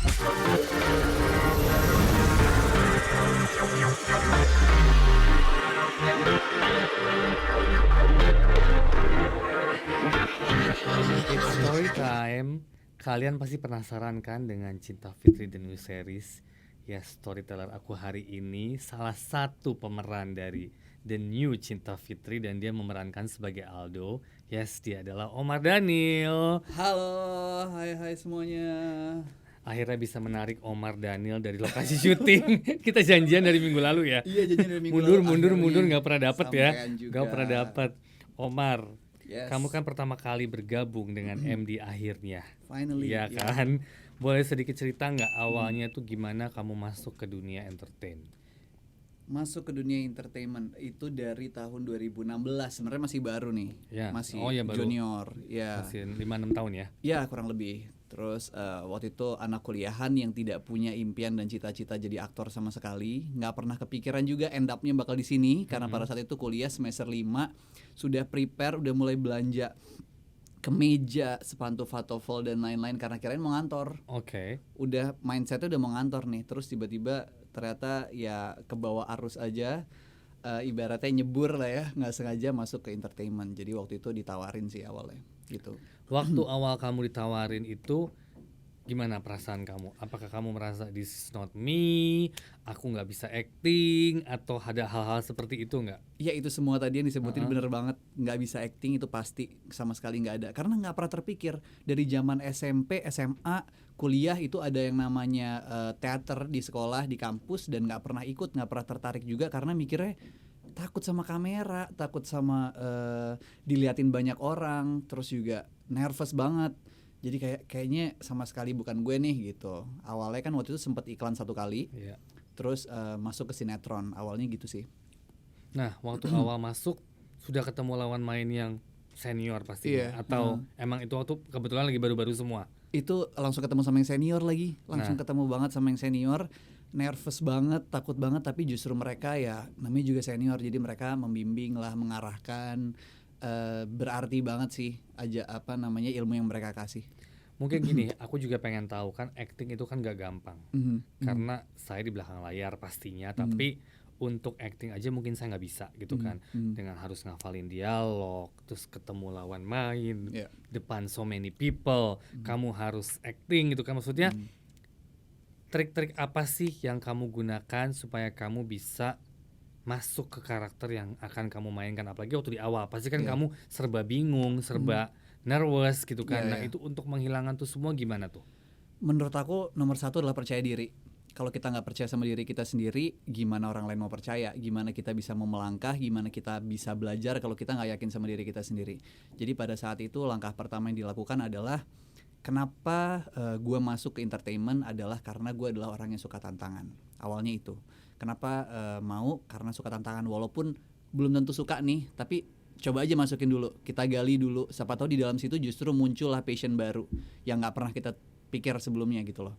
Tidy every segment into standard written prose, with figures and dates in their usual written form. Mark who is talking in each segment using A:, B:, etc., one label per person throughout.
A: It's story time. Kalian pasti penasaran kan dengan Cinta Fitri The New Series? Ya, storyteller aku hari ini salah satu pemeran dari The New Cinta Fitri dan dia memerankan sebagai Aldo. Yes, dia adalah Omar Daniel.
B: Halo, hai semuanya.
A: Akhirnya bisa menarik Omar Daniel dari lokasi syuting. Kita janjian dari minggu lalu ya.
B: Iya, janjian dari minggu lalu.
A: Mundur nggak pernah dapet ya.
B: Sampean juga.
A: Nggak pernah dapet. Omar,
B: Yes.
A: kamu kan pertama kali bergabung dengan MD akhirnya.
B: Finally.
A: Iya kan? Boleh sedikit cerita nggak awalnya tuh gimana kamu masuk ke dunia entertain?
B: Masuk ke dunia entertainment itu dari tahun 2016. Sebenarnya masih baru nih.
A: Ya.
B: Masih
A: Oh, ya, baru.
B: junior. Ya.
A: Masih 5-6 tahun ya?
B: Ya, kurang lebih. Terus waktu itu anak kuliahan yang tidak punya impian dan cita-cita jadi aktor sama sekali, nggak pernah kepikiran juga end up-nya bakal di sini karena pada saat itu kuliah semester 5 sudah prepare, udah mulai belanja kemeja, sepatu pantofel dan lain-lain karena kirain mau ngantor.
A: Oke.
B: Udah mindsetnya udah mau ngantor nih, terus tiba-tiba ternyata ya kebawa arus aja, ibaratnya nyebur lah ya, nggak sengaja masuk ke entertainment. Jadi waktu itu ditawarin sih awalnya gitu.
A: Waktu awal kamu ditawarin itu gimana perasaan kamu? Apakah kamu merasa this is not me, aku nggak bisa acting, atau ada hal-hal seperti itu nggak?
B: Ya itu semua tadi yang disebutin bener banget. Nggak bisa acting itu pasti sama sekali nggak ada. Karena nggak pernah terpikir dari zaman SMP, SMA, kuliah itu ada yang namanya teater di sekolah, di kampus, dan nggak pernah ikut, nggak pernah tertarik juga karena mikirnya takut sama kamera, takut sama diliatin banyak orang, terus juga nervous banget. Jadi kayaknya sama sekali bukan gue nih gitu. Awalnya kan waktu itu sempat iklan 1 kali,
A: Iya.
B: terus masuk ke sinetron. Awalnya gitu sih.
A: Nah, waktu awal masuk sudah ketemu lawan main yang senior pastinya,
B: Iya,
A: atau emang itu waktu kebetulan lagi baru-baru semua?
B: Itu langsung ketemu sama yang senior lagi, langsung
A: Nah.
B: ketemu banget sama yang senior. Nervous banget, takut banget, tapi justru mereka ya namanya juga senior, jadi mereka membimbing lah, mengarahkan. Berarti banget sih aja ilmu yang mereka kasih.
A: Mungkin gini, aku juga pengen tahu kan acting itu kan gak gampang. Karena saya di belakang layar pastinya, tapi untuk acting aja mungkin saya nggak bisa gitu kan. Dengan harus ngafalin dialog, terus ketemu lawan main,
B: Yeah.
A: depan so many people, kamu harus acting gitu kan. Maksudnya trik-trik apa sih yang kamu gunakan supaya kamu bisa masuk ke karakter yang akan kamu mainkan? Apalagi waktu di awal, pasti kan
B: Yeah.
A: kamu serba bingung, serba nervous gitu kan.
B: Yeah,
A: Nah
B: yeah.
A: itu untuk menghilangkan tuh semua gimana tuh?
B: Menurut aku nomor 1 adalah percaya diri. Kalau kita nggak percaya sama diri kita sendiri, gimana orang lain mau percaya? Gimana kita bisa mau melangkah? Gimana kita bisa belajar kalau kita nggak yakin sama diri kita sendiri? Jadi pada saat itu langkah pertama yang dilakukan adalah kenapa gue masuk ke entertainment adalah karena gue adalah orang yang suka tantangan. Awalnya itu. Kenapa mau? Karena suka tantangan, walaupun belum tentu suka nih, tapi coba aja masukin dulu, kita gali dulu, siapa tahu di dalam situ justru muncullah passion baru yang nggak pernah kita pikir sebelumnya gitu loh.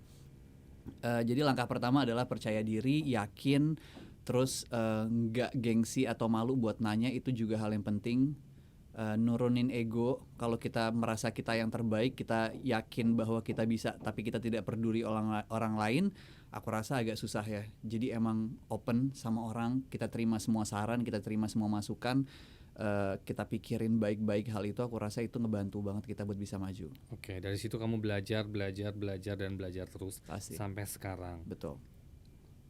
B: Jadi langkah pertama adalah percaya diri, yakin, terus nggak gengsi atau malu buat nanya, itu juga hal yang penting. Nurunin ego. Kalau kita merasa kita yang terbaik, kita yakin bahwa kita bisa, tapi kita tidak peduli orang lain, aku rasa agak susah ya. Jadi emang open sama orang, kita terima semua saran, kita terima semua masukan, kita pikirin baik-baik hal itu. Aku rasa itu ngebantu banget kita buat bisa maju.
A: Oke, dari situ kamu belajar dan belajar terus.
B: Pasti.
A: Sampai sekarang.
B: Betul.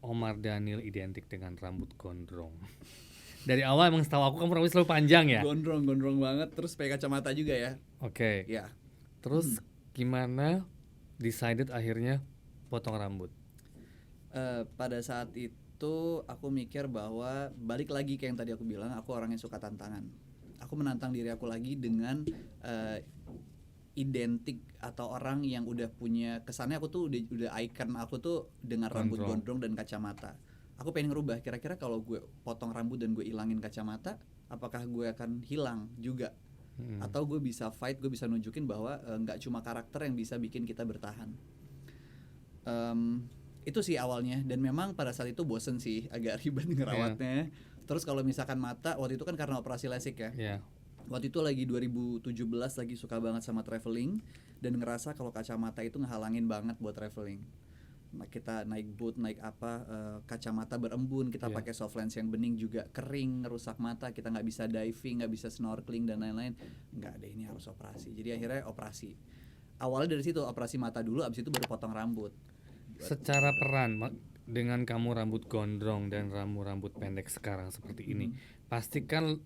A: Omar Daniel identik dengan rambut gondrong. Dari awal emang setahu aku kamu rambut selalu panjang ya?
B: Gondrong banget, terus pakai kacamata juga ya.
A: Oke.
B: Ya.
A: Terus gimana decided akhirnya potong rambut?
B: Pada saat itu aku mikir bahwa balik lagi kayak yang tadi aku bilang, aku orang yang suka tantangan. Aku menantang diri aku lagi dengan identik atau orang yang udah punya kesannya aku tuh udah icon aku tuh dengan rambut gondrong dan kacamata. Aku pengen ngerubah, kira-kira kalau gue potong rambut dan gue ilangin kacamata, apakah gue akan hilang juga? Atau gue bisa fight, gue bisa nunjukin bahwa nggak cuma karakter yang bisa bikin kita bertahan. Itu sih awalnya, dan memang pada saat itu bosen sih, agak ribet ngerawatnya. Terus kalau misalkan mata, waktu itu kan karena operasi LASIK ya. Waktu itu lagi 2017, lagi suka banget sama traveling, dan ngerasa kalau kacamata itu ngehalangin banget buat traveling. Nah, kita naik boat, naik apa, kacamata berembun, kita
A: Iya.
B: pakai soft lens yang bening juga kering, ngerusak mata, kita nggak bisa diving, nggak bisa snorkeling dan lain-lain. Nggak ada, ini harus operasi. Jadi akhirnya operasi. Awalnya dari situ operasi mata dulu, abis itu baru potong rambut.
A: Secara peran dengan kamu rambut gondrong dan rambut pendek sekarang seperti ini, pasti kan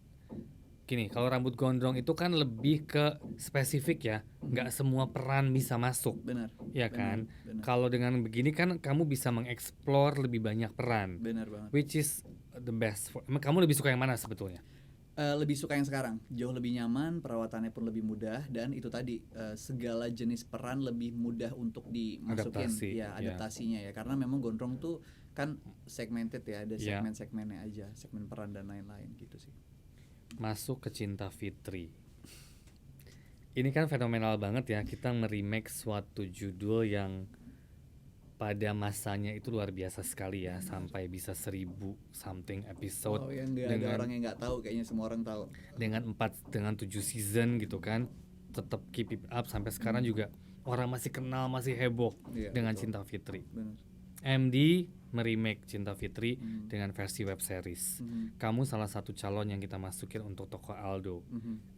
A: gini, kalau rambut gondrong itu kan lebih ke spesifik ya, nggak semua peran bisa masuk,
B: Benar.
A: ya kan?
B: Benar.
A: Kalau dengan begini kan kamu bisa mengeksplor lebih banyak peran,
B: Benar banget.
A: which is the best. Emang kamu lebih suka yang mana sebetulnya?
B: Lebih suka yang sekarang, jauh lebih nyaman, perawatannya pun lebih mudah, dan itu tadi segala jenis peran lebih mudah untuk dimasukin,
A: Adaptasi, ya.
B: adaptasinya ya, karena memang gondrong tuh kan segmented ya, ada
A: Ya.
B: segmen-segmennya aja, segmen peran dan lain-lain gitu sih.
A: Masuk ke Cinta Fitri. Ini kan fenomenal banget ya, kita nge-remake suatu judul yang pada masanya itu luar biasa sekali ya, sampai bisa 1000 something episode.
B: Oh, yang nggak ada orang yang nggak tahu, kayaknya semua orang tahu.
A: Dengan 7 season gitu kan, tetap keep it up sampai sekarang juga orang masih kenal, masih heboh
B: Iya,
A: dengan
B: betul.
A: Cinta Fitri.
B: Benar.
A: MD meremake Cinta Fitri dengan versi web series. Kamu salah satu calon yang kita masukin untuk tokoh Aldo.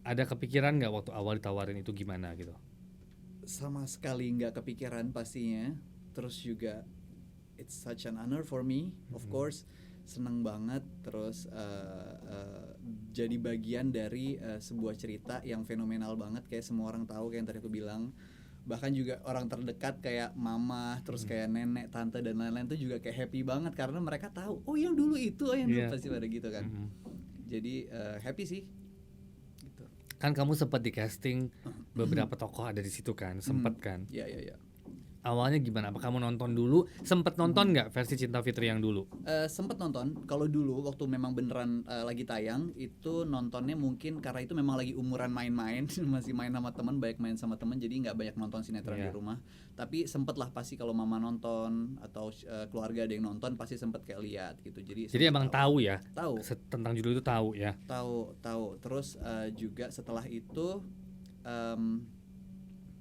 A: Ada kepikiran nggak waktu awal ditawarin itu gimana gitu?
B: Sama sekali nggak kepikiran pastinya. Terus juga it's such an honor for me, of course, seneng banget. Terus jadi bagian dari sebuah cerita yang fenomenal banget, kayak semua orang tahu, kayak yang tadi aku bilang. Bahkan juga orang terdekat kayak mama, terus kayak nenek, tante dan lain-lain tuh juga kayak happy banget karena mereka tahu, oh yang dulu itu, oh yang dulu,
A: Iya.
B: pasti pada gitu kan. Jadi happy sih. Gitu.
A: Kan kamu sempat di casting beberapa tokoh ada di situ kan, sempat kan?
B: Ya.
A: Awalnya gimana? Apa kamu nonton dulu? Sempet nonton nggak versi Cinta Fitri yang dulu?
B: Sempet nonton. Kalau dulu waktu memang beneran lagi tayang, itu nontonnya mungkin karena itu memang lagi umuran main-main, masih main sama teman, banyak main sama teman, jadi nggak banyak nonton sinetron di
A: Iya.
B: rumah. Tapi sempet lah pasti kalau mama nonton atau keluarga ada yang nonton pasti sempet kayak lihat gitu. Jadi
A: Jadi
B: sempet
A: emang tahu ya?
B: Tahu.
A: Tentang judul itu tahu ya?
B: Tahu. Terus juga setelah itu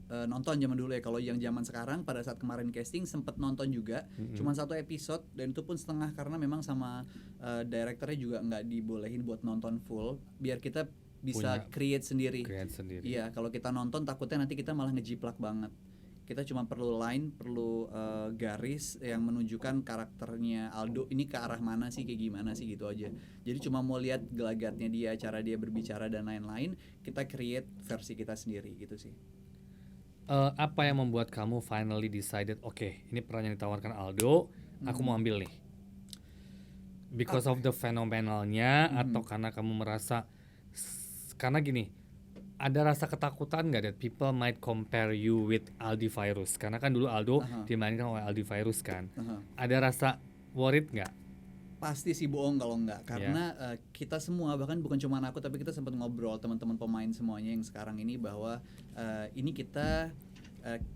B: nonton zaman dulu ya. Kalau yang zaman sekarang pada saat kemarin casting sempet nonton juga, cuman 1 episode dan itu pun setengah karena memang sama direkturnya juga nggak dibolehin buat nonton full, biar kita bisa
A: Punya
B: create sendiri.
A: Create sendiri.
B: Iya, kalau kita nonton takutnya nanti kita malah ngejiplak banget. Kita cuma perlu line, perlu garis yang menunjukkan karakternya Aldo ini ke arah mana sih, kayak gimana sih gitu aja. Jadi cuma mau lihat gelagatnya dia, cara dia berbicara dan lain-lain, kita create versi kita sendiri gitu sih.
A: Apa yang membuat kamu finally decided, oke, ini peran yang ditawarkan Aldo, aku mau ambil nih? Because of the fenomenalnya atau karena kamu merasa karena gini, ada rasa ketakutan nggak that people might compare you with Aldi Virus? Karena kan dulu Aldo dimainkan oleh Aldi Virus kan. Ada rasa worried nggak?
B: Pasti sih bohong kalau enggak, karena kita semua, bahkan bukan cuma aku tapi kita sempat ngobrol teman-teman pemain semuanya yang sekarang ini bahwa ini kita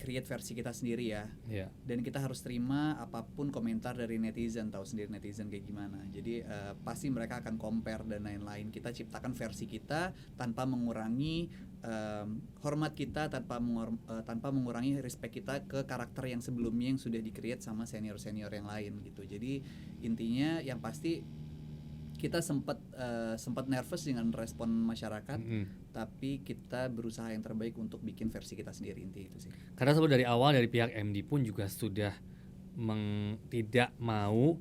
B: create versi kita sendiri ya.
A: Iya.
B: Dan kita harus terima apapun komentar dari netizen, tahu sendiri netizen kayak gimana. Jadi pasti mereka akan compare dan lain-lain. Kita ciptakan versi kita tanpa mengurangi hormat kita, tanpa mengurangi respect kita ke karakter yang sebelumnya yang sudah di-create sama senior-senior yang lain gitu. Jadi intinya yang pasti kita sempat nervous dengan respon masyarakat, tapi kita berusaha yang terbaik untuk bikin versi kita sendiri, inti itu sih.
A: Karena sebelum dari awal dari pihak MD pun juga sudah tidak mau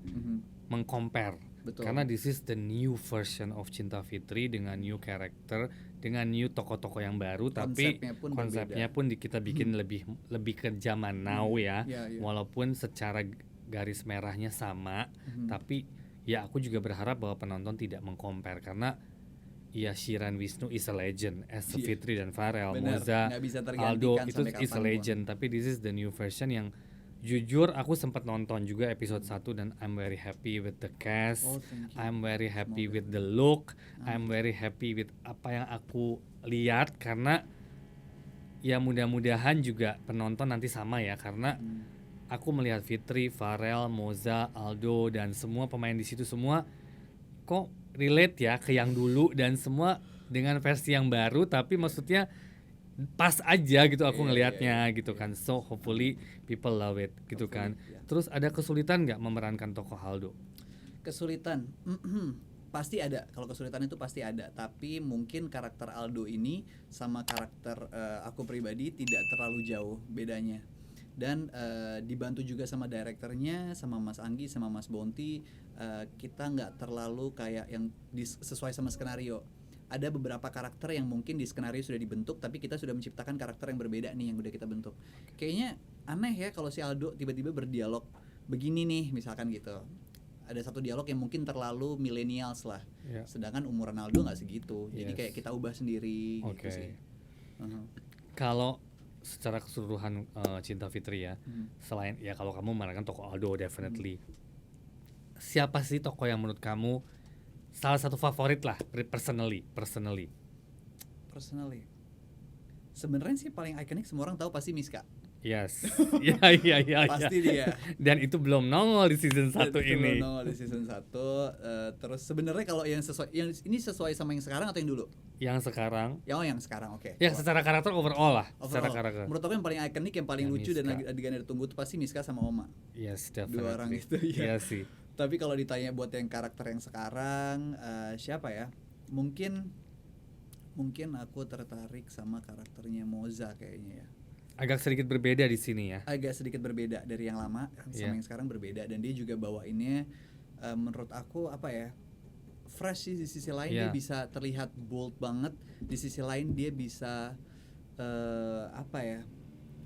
A: meng-compare.
B: Betul.
A: Karena this is the new version of Cinta Fitri dengan new character, dengan new tokoh-tokoh yang baru, tapi konsepnya pun kita bikin lebih ke zaman now ya. Walaupun secara garis merahnya sama, tapi ya aku juga berharap bahwa penonton tidak meng-compare karena ya Shiran Wisnu is a legend as Fitri dan Farel. Moza, Aldo itu is a legend, tapi this is the new version yang jujur aku sempat nonton juga episode 1 dan I'm very happy with the cast. I'm very happy with the look. I'm very happy with apa yang aku lihat karena ya mudah-mudahan juga penonton nanti sama ya karena aku melihat Fitri, Farel, Moza, Aldo dan semua pemain di situ semua kok relate ya ke yang dulu dan semua dengan versi yang baru, tapi maksudnya pas aja gitu aku
B: Iya,
A: ngelihatnya
B: iya,
A: gitu
B: iya.
A: kan. So hopefully people love it gitu kan.
B: Hopefully, ya.
A: Terus ada kesulitan nggak memerankan tokoh Aldo?
B: Kesulitan, pasti ada. Kalau kesulitan itu pasti ada. Tapi mungkin karakter Aldo ini sama karakter aku pribadi tidak terlalu jauh bedanya. Dan dibantu juga sama direkturnya, sama Mas Anggi, sama Mas Bonti. Kita nggak terlalu kayak yang sesuai sama skenario. Ada beberapa karakter yang mungkin di skenario sudah dibentuk, tapi kita sudah menciptakan karakter yang berbeda nih yang udah kita bentuk. Kayaknya aneh ya kalau si Aldo tiba-tiba berdialog begini nih, misalkan gitu. Ada satu dialog yang mungkin terlalu millennials lah,
A: Ya.
B: sedangkan umur Ronaldo nggak segitu, jadi
A: Yes.
B: kayak kita ubah sendiri gitu
A: Oke.
B: sih. Uh-huh.
A: Kalau secara keseluruhan Cinta Fitri ya, selain ya kalau kamu memerankan tokoh Aldo definitely. Siapa sih tokoh yang menurut kamu salah satu favorit lah personally?
B: Personally, sebenarnya sih paling ikonik semua orang tahu pasti Miska.
A: Yes. Iya.
B: Pasti dia.
A: Dan itu belum nongol di season 1
B: Itu
A: ini.
B: belum nongol di season 1. Terus sebenarnya kalau yang ini sesuai sama yang sekarang atau yang dulu?
A: Yang sekarang,
B: Yang sekarang, oke.
A: ya secara karakter overall lah, secara
B: Overall,
A: karakter.
B: menurut aku yang paling ikonik, yang paling
A: Ya,
B: lucu dan
A: Miska.
B: adegan yang ditunggu itu pasti Miska sama Oma.
A: Yes, definitely.
B: Dua orang itu, ya.
A: Iya sih.
B: Tapi kalau ditanya buat yang karakter yang sekarang, siapa ya? Mungkin aku tertarik sama karakternya Moza kayaknya ya.
A: Agak sedikit berbeda di sini ya.
B: Agak sedikit berbeda dari yang lama sama
A: Iya.
B: yang sekarang berbeda, dan dia juga bawainnya menurut aku apa ya? Fresh sih. Di sisi lain dia
A: Iya.
B: bisa terlihat bold banget, di sisi lain dia bisa apa ya?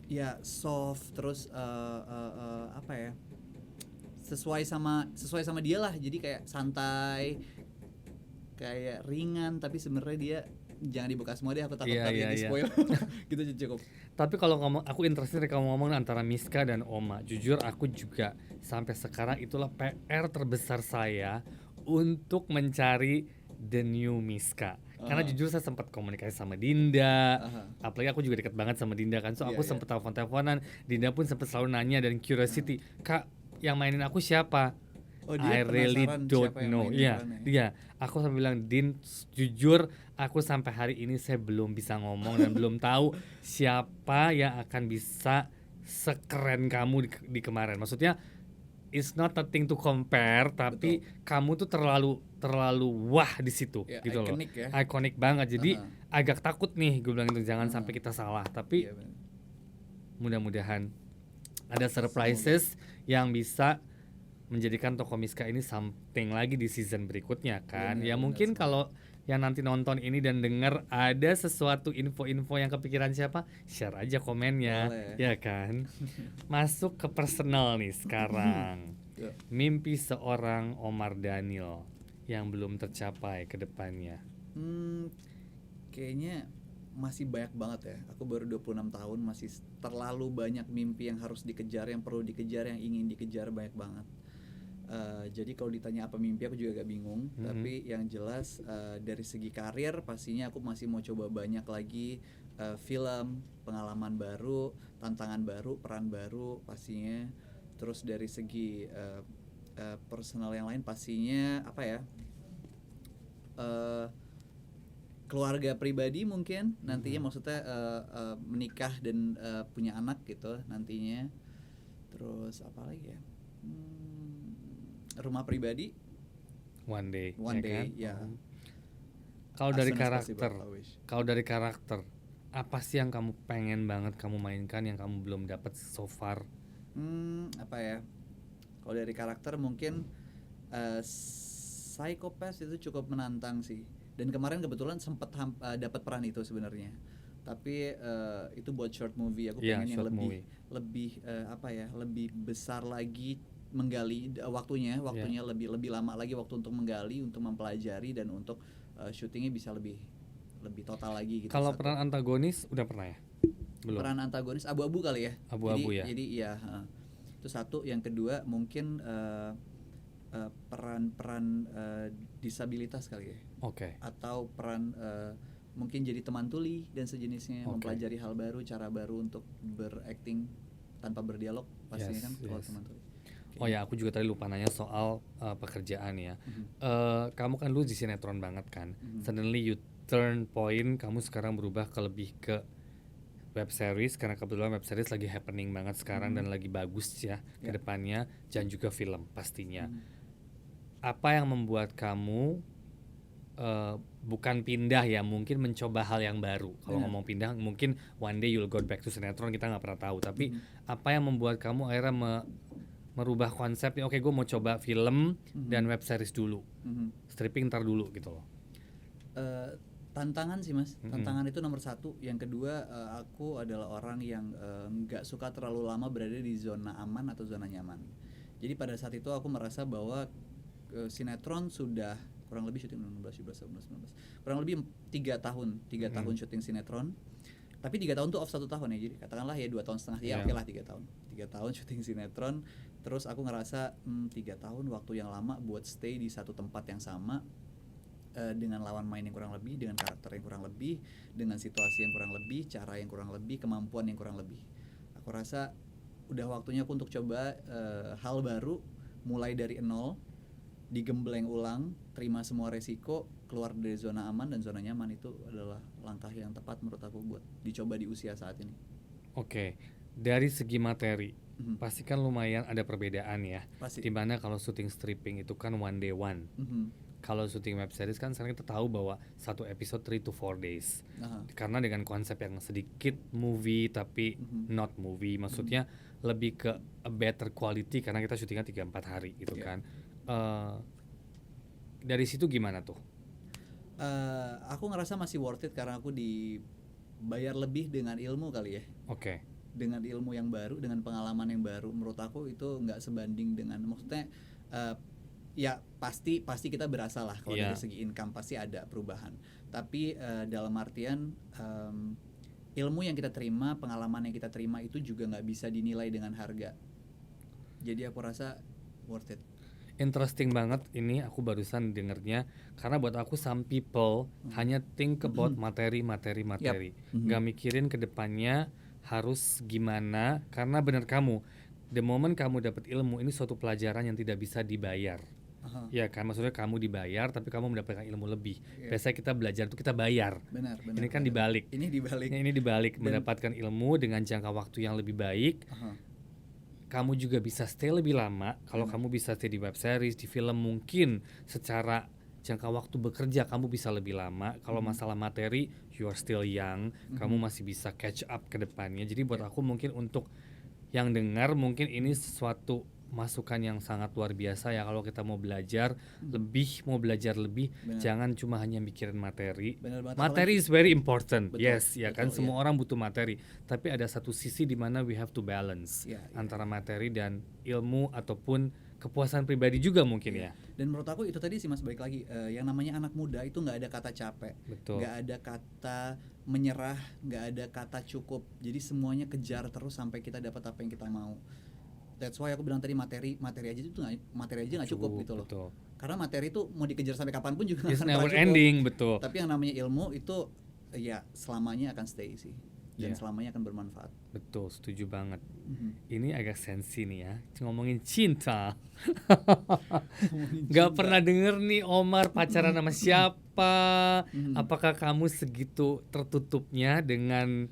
B: Ya soft, terus apa ya? Sesuai sama dia lah, jadi kayak santai, kayak ringan, tapi sebenarnya dia jangan dibuka semua deh, aku takut
A: Iya,
B: tadi
A: iya,
B: di
A: iya.
B: spoil. Gitu aja cukup.
A: Tapi kalau ngomong, aku interested dari kamu ngomong antara Miska dan Oma. Jujur aku juga sampai sekarang itulah PR terbesar saya untuk mencari the new Miska. Karena jujur saya sempat komunikasi sama Dinda.
B: Aha.
A: Apalagi aku juga dekat banget sama Dinda kan. So
B: Iya,
A: aku
B: iya.
A: sempat telepon-teleponan. Dinda pun sempat selalu nanya dan curiosity, "Kak, yang mainin aku siapa?"
B: Oh, dia
A: I really
B: penasaran
A: don't
B: siapa yang
A: know.
B: mainin
A: Iya,
B: perannya.
A: dia. Aku sampai bilang, "Din, jujur aku sampai hari ini saya belum bisa ngomong dan belum tahu siapa yang akan bisa sekeren kamu di kemarin." Maksudnya it's not a thing to compare, tapi kamu tuh terlalu wah di situ
B: Ya,
A: gitu loh.
B: iconic ya.
A: Iconic banget. Jadi
B: Aha.
A: agak takut nih gue bilang itu, jangan sampai kita salah. Tapi
B: Iya, bener.
A: mudah-mudahan ada surprises yang bisa menjadikan toko Miska ini something lagi di season berikutnya kan.
B: Bener,
A: Ya
B: bener
A: mungkin
B: sekali.
A: kalau yang nanti nonton ini dan dengar ada sesuatu info-info yang kepikiran siapa, share aja komennya.
B: Boleh.
A: Ya kan. Masuk ke personal nih sekarang.
B: Yuk.
A: Mimpi seorang Omar Daniel yang belum tercapai ke depannya.
B: Kayaknya masih banyak banget ya. Aku baru 26 tahun, masih terlalu banyak mimpi yang harus dikejar, yang perlu dikejar, yang ingin dikejar, banyak banget. Jadi kalau ditanya apa mimpi, aku juga agak bingung. Tapi yang jelas dari segi karir pastinya aku masih mau coba banyak lagi film, pengalaman baru, tantangan baru, peran baru pastinya. Terus dari segi personal yang lain pastinya apa ya? Keluarga pribadi mungkin nantinya, maksudnya menikah dan punya anak gitu nantinya. Terus apa lagi ya? Rumah pribadi
A: One day.
B: one day
A: kan?
B: ya.
A: Kalau
B: As
A: dari
B: soon as possible,
A: karakter,
B: I wish.
A: kalau dari karakter, apa sih yang kamu pengen banget kamu mainkan yang kamu belum dapat so far?
B: Apa ya? Kalau dari karakter mungkin Psychopath itu cukup menantang sih. Dan kemarin kebetulan sempat dapat peran itu sebenarnya. Tapi itu buat short movie. Aku
A: Iya,
B: pengen yang
A: short movie.
B: lebih apa ya? Lebih besar lagi menggali waktunya lebih lama lagi waktu untuk menggali, untuk mempelajari, dan untuk syutingnya bisa lebih total lagi gitu.
A: Kalau
B: Satu.
A: peran antagonis udah pernah ya? Belum.
B: Peran antagonis abu-abu kali ya.
A: Abu-abu ya?
B: Jadi ya, itu satu. Yang kedua mungkin peran disabilitas kali ya.
A: Oke.
B: Atau peran mungkin jadi teman tuli dan sejenisnya,
A: Oke.
B: mempelajari hal baru, cara baru untuk berakting tanpa berdialog pastinya kan kalau
A: Yes.
B: teman tuli.
A: Oh ya, aku juga tadi lupa nanya soal pekerjaan ya. Kamu kan dulu di sinetron banget kan. Suddenly you turn point, kamu sekarang berubah ke lebih ke web series karena kebetulan web series lagi happening banget sekarang dan lagi bagus ya ke
B: Ya.
A: depannya, dan juga film pastinya.
B: Mhm.
A: Apa yang membuat kamu bukan pindah ya, mungkin mencoba hal yang baru. Kalau
B: Benar.
A: ngomong pindah mungkin one day you'll go back to sinetron, kita nggak pernah tahu. Tapi apa yang membuat kamu akhirnya merubah konsepnya? Oke, gue mau coba film dan web series dulu, stripping ntar dulu gitu loh.
B: Tantangan sih mas, tantangan itu nomor satu. Yang kedua, aku adalah orang yang nggak suka terlalu lama berada di zona aman atau zona nyaman. Jadi pada saat itu aku merasa bahwa sinetron sudah kurang lebih syuting 16, 17, 18, 19, kurang lebih 3 tahun syuting sinetron. Tapi 3 tahun tuh off 1 tahun ya, jadi katakanlah ya 2 tahun setengah, ya oke lah 3 tahun 3 tahun syuting sinetron. Terus aku ngerasa 3 tahun waktu yang lama buat stay di satu tempat yang sama, dengan lawan main yang kurang lebih, dengan karakter yang kurang lebih, dengan situasi yang kurang lebih, cara yang kurang lebih, kemampuan yang kurang lebih. Aku rasa udah waktunya aku untuk coba hal baru, mulai dari nol, digembleng ulang, terima semua resiko, keluar dari zona aman dan zona nyaman. Itu adalah langkah yang tepat menurut aku buat dicoba di usia saat ini.
A: Oke, dari segi materi pasti kan lumayan ada perbedaan ya.
B: Pasti.
A: Dimana kalau syuting stripping itu kan one day one. Kalau syuting web series kan sekarang kita tahu bahwa satu episode 3 to 4 days. Karena dengan konsep yang sedikit movie tapi not movie, maksudnya lebih ke a better quality karena kita syutingnya 3-4 hari gitu kan. Dari situ gimana tuh?
B: Aku ngerasa masih worth it karena aku dibayar lebih dengan ilmu kali ya.
A: Oke.
B: Dengan ilmu yang baru, dengan pengalaman yang baru. Menurut aku itu nggak sebanding dengan, maksudnya ya pasti kita berasa lah kalau dari segi income pasti ada perubahan. Tapi dalam artian ilmu yang kita terima, pengalaman yang kita terima itu juga nggak bisa dinilai dengan harga. Jadi aku rasa worth it.
A: Interesting banget ini, aku barusan dengernya karena buat aku some people hanya think about materi. Gak mikirin ke depannya harus gimana, karena benar kamu, the moment kamu dapat ilmu ini suatu pelajaran yang tidak bisa dibayar. Ya kan, maksudnya kamu dibayar tapi kamu mendapatkan ilmu lebih. Biasanya kita belajar itu kita bayar.
B: Benar.
A: Ini kan dibalik. Ini dibalik, mendapatkan ilmu dengan jangka waktu yang lebih baik. Kamu juga bisa stay lebih lama. Kalau kamu bisa stay di web series, di film, mungkin secara jangka waktu bekerja kamu bisa lebih lama. Kalau masalah materi, you are still young, kamu masih bisa catch up ke depannya. Jadi buat aku mungkin untuk yang dengar, mungkin ini sesuatu masukan yang sangat luar biasa ya. Kalau kita mau belajar lebih, jangan cuma hanya mikirin materi. Materi is very important. Betul, yes, ya kan, semua orang butuh materi. Tapi ada satu sisi di mana we have to balance antara materi dan ilmu ataupun kepuasan pribadi juga mungkin ya.
B: Dan menurut aku itu tadi sih mas, balik lagi yang namanya anak muda itu nggak ada kata capek, nggak ada kata menyerah, nggak ada kata cukup. Jadi semuanya kejar terus sampai kita dapat apa yang kita mau. That's why aku bilang tadi materi aja itu nggak cukup gitu loh.
A: Betul.
B: Karena materi itu mau dikejar sampai kapanpun juga
A: it's
B: akan
A: never
B: cukup.
A: Ending, betul.
B: Tapi yang namanya ilmu itu ya selamanya akan stay sih, dan selamanya akan bermanfaat.
A: Betul, setuju banget. Ini agak sensi nih ya, ngomongin cinta. Gak pernah denger nih Omar pacaran sama siapa. Apakah kamu segitu tertutupnya dengan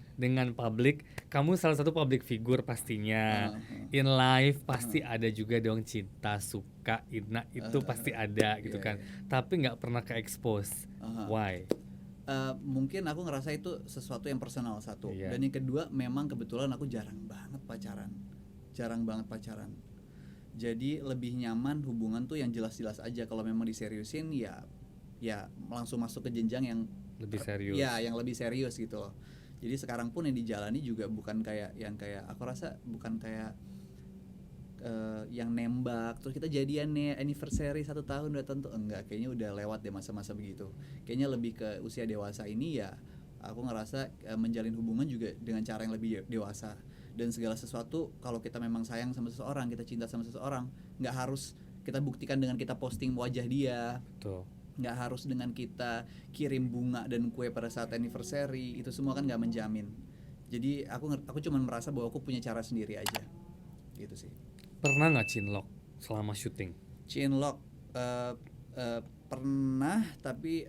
A: publik? Kamu salah satu public figure pastinya. In life pasti ada juga dong cinta, suka, itu pasti ada gitu kan. Tapi gak pernah ke-expose. Why?
B: Mungkin aku ngerasa itu sesuatu yang personal satu. Dan yang kedua, memang kebetulan aku jarang banget pacaran. Jadi lebih nyaman hubungan tuh yang jelas-jelas aja. Kalau memang diseriusin ya langsung masuk ke jenjang yang
A: lebih serius.
B: Ya, yang lebih serius gitu loh. Jadi sekarang pun yang dijalani juga bukan kayak aku rasa bukan kayak yang nembak terus kita jadian nih anniversary 1 tahun 2 tahun tuh enggak, kayaknya udah lewat deh masa-masa begitu. Kayaknya lebih ke usia dewasa ini ya aku ngerasa menjalin hubungan juga dengan cara yang lebih dewasa. Dan segala sesuatu kalau kita memang sayang sama seseorang, kita cinta sama seseorang, nggak harus kita buktikan dengan kita posting wajah dia.
A: Betul.
B: Nggak harus dengan kita kirim bunga dan kue pada saat anniversary, itu semua kan nggak menjamin. Jadi aku cuma merasa bahwa aku punya cara sendiri aja gitu sih.
A: Pernah nggak chinlock selama syuting?
B: Chinlock pernah, tapi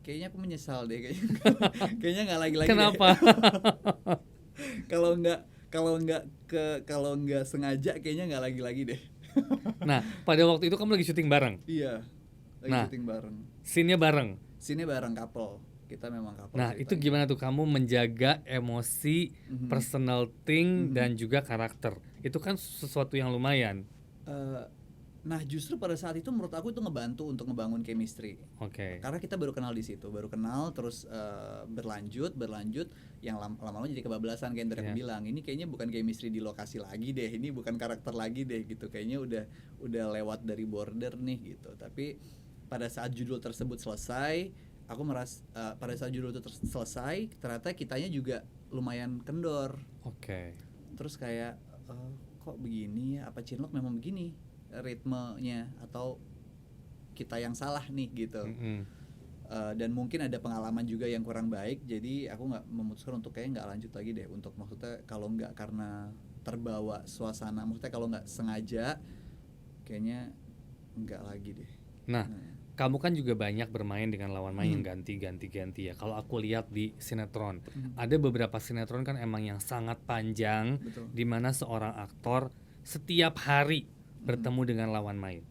B: kayaknya aku menyesal deh kayaknya nggak lagi.
A: Kenapa?
B: Kalau nggak sengaja kayaknya nggak lagi deh.
A: Nah, pada waktu itu kamu lagi syuting bareng.
B: Iya, lagi
A: Nah,
B: syuting bareng.
A: scene-nya bareng.
B: Sini bareng couple. Kita memang couple.
A: Nah, itu
B: ceritanya.
A: gimana tuh kamu menjaga emosi, personal thing dan juga karakter? Itu kan sesuatu yang lumayan.
B: Nah, justru pada saat itu menurut aku itu ngebantu untuk ngebangun chemistry.
A: Oke.
B: Karena kita baru kenal di situ, baru kenal terus berlanjut yang lama-lama jadi kebablasan kayak yang tadi aku
A: Iya.
B: bilang. Ini kayaknya bukan chemistry di lokasi lagi deh, ini bukan karakter lagi deh gitu. Kayaknya udah lewat dari border nih gitu. Tapi pada saat judul tersebut selesai, aku merasa pada saat judul itu selesai, ternyata kitanya juga lumayan kendor.
A: Oke.
B: Terus kayak kok begini ya? Apa Chinlock memang begini ritmenya atau kita yang salah nih gitu. Dan mungkin ada pengalaman juga yang kurang baik, jadi aku nggak memutuskan untuk kayak nggak lanjut lagi deh, untuk maksudnya kalau nggak karena terbawa suasana, maksudnya kalau nggak sengaja kayaknya nggak lagi deh.
A: Nah, kamu kan juga banyak bermain dengan lawan main yang ganti ya. Kalau aku lihat di sinetron, ada beberapa sinetron kan emang yang sangat panjang,
B: Betul.
A: di mana seorang aktor setiap hari bertemu dengan lawan main.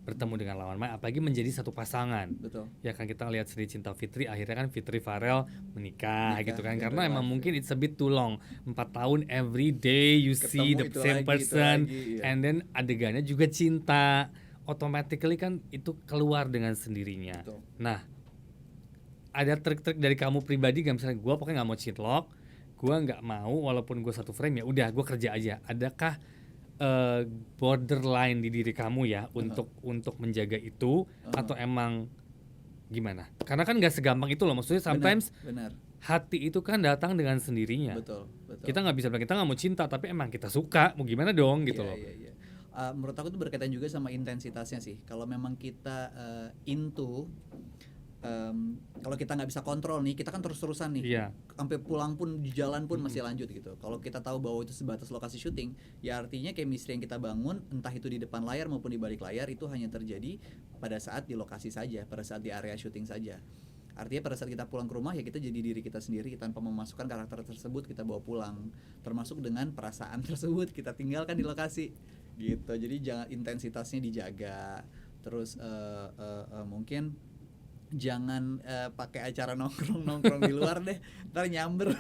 A: Bertemu dengan lawan main, apalagi menjadi satu pasangan.
B: Betul.
A: Ya kan kita lihat Sri Cinta Fitri, akhirnya kan Fitri Farel menikah gitu kan,
B: Menikah,
A: karena
B: ya,
A: emang
B: life,
A: mungkin it's a bit too long. 4 tahun every day you see
B: Ketemu
A: the
B: itu
A: same
B: lagi, itu
A: person,
B: lagi, iya.
A: and then adegannya juga cinta, automatically kan itu keluar dengan sendirinya.
B: Betul.
A: Nah, ada trik-trik dari kamu pribadi gak, misalnya gue pokoknya nggak mau cheatlock, gue nggak mau walaupun gue satu frame, ya udah gue kerja aja. Adakah borderline di diri kamu ya untuk menjaga itu, atau emang gimana? Karena kan nggak segampang itu loh, maksudnya sometimes
B: Benar.
A: hati itu kan datang dengan sendirinya.
B: Betul.
A: Kita nggak bisa bilang kita nggak mau cinta, tapi emang kita suka, mau gimana dong gitu loh.
B: Iya. Menurut aku itu berkaitan juga sama intensitasnya sih. Kalau memang kita kalau kita nggak bisa kontrol nih, kita kan terus-terusan nih,
A: Iya.
B: sampai pulang pun di jalan pun masih lanjut gitu. Kalau kita tahu bahwa itu sebatas lokasi syuting, ya artinya chemistry yang kita bangun, entah itu di depan layar maupun di balik layar, itu hanya terjadi pada saat di lokasi saja, pada saat di area syuting saja. Artinya pada saat kita pulang ke rumah, ya kita jadi diri kita sendiri tanpa memasukkan karakter tersebut kita bawa pulang, termasuk dengan perasaan tersebut kita tinggalkan di lokasi gitu. Jadi jangan, intensitasnya dijaga. Terus mungkin jangan pakai acara nongkrong di luar deh, ntar nyamber.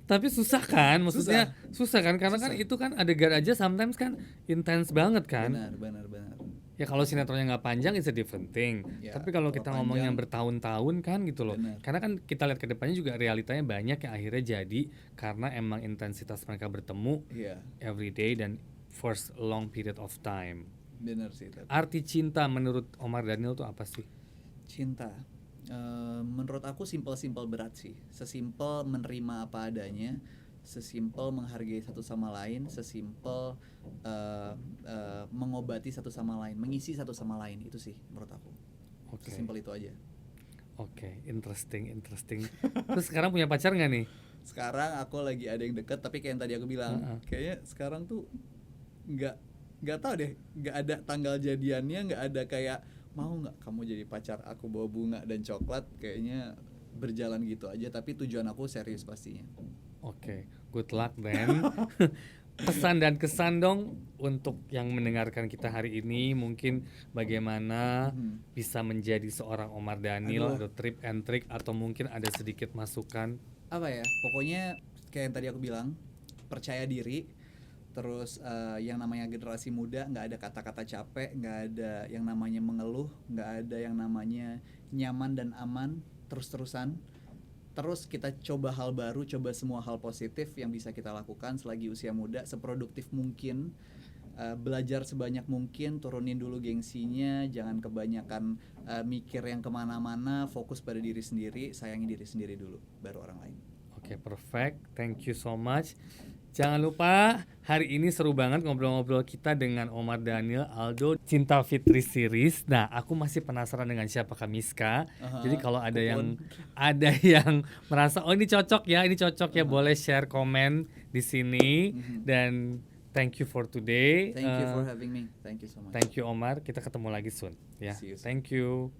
A: Tapi susah kan, maksudnya susah kan, karena kan itu kan adegan aja sometimes kan intens banget kan.
B: Benar.
A: Ya kalau sinetronnya nggak panjang it's a different thing.
B: Ya,
A: Tapi kalau kita ngomong yang
B: panjang,
A: bertahun-tahun kan gitu loh.
B: Benar.
A: Karena kan kita lihat ke depannya juga realitanya banyak yang akhirnya jadi karena emang intensitas mereka bertemu
B: Iya,
A: every day dan for a long period of time.
B: benar sih. Tapi
A: Arti cinta menurut Omar Daniel tuh apa sih?
B: cinta, menurut aku simpel berat sih. Sesimpel menerima apa adanya, sesimpel menghargai satu sama lain, sesimpel mengobati satu sama lain, mengisi satu sama lain, itu sih menurut aku.
A: Oke.
B: Sesimpel itu aja.
A: Oke, interesting. Terus sekarang punya pacar nggak nih?
B: Sekarang aku lagi ada yang deket, tapi kayak yang tadi aku bilang, kayaknya sekarang tuh nggak tahu deh, nggak ada tanggal jadiannya, nggak ada kayak mau nggak kamu jadi pacar aku bawa bunga dan coklat, kayaknya berjalan gitu aja. Tapi tujuan aku serius pastinya.
A: Oke, good luck then. Pesan dan kesan dong untuk yang mendengarkan kita hari ini, mungkin bagaimana bisa menjadi seorang Omar Daniel, atau trip and trick, atau mungkin ada sedikit masukan.
B: Apa ya, pokoknya kayak yang tadi aku bilang, percaya diri. Terus yang namanya generasi muda, nggak ada kata-kata capek, nggak ada yang namanya mengeluh, nggak ada yang namanya nyaman dan aman, terus-terusan. Terus kita coba hal baru, coba semua hal positif yang bisa kita lakukan selagi usia muda, seproduktif mungkin, belajar sebanyak mungkin, turunin dulu gengsinya, jangan kebanyakan mikir yang kemana-mana, fokus pada diri sendiri, sayangi diri sendiri dulu, baru orang lain.
A: Oke, perfect. Thank you so much. Jangan lupa, hari ini seru banget ngobrol-ngobrol kita dengan Omar Daniel Aldo Cinta Fitri series. Nah, aku masih penasaran dengan siapakah Miska. Jadi kalau ada yang merasa oh ini cocok ya, boleh share komen di sini. Dan thank you for today.
B: Thank you for having me. Thank you so much.
A: Thank you Omar. Kita ketemu lagi soon. Ya.
B: See you soon.
A: Thank you.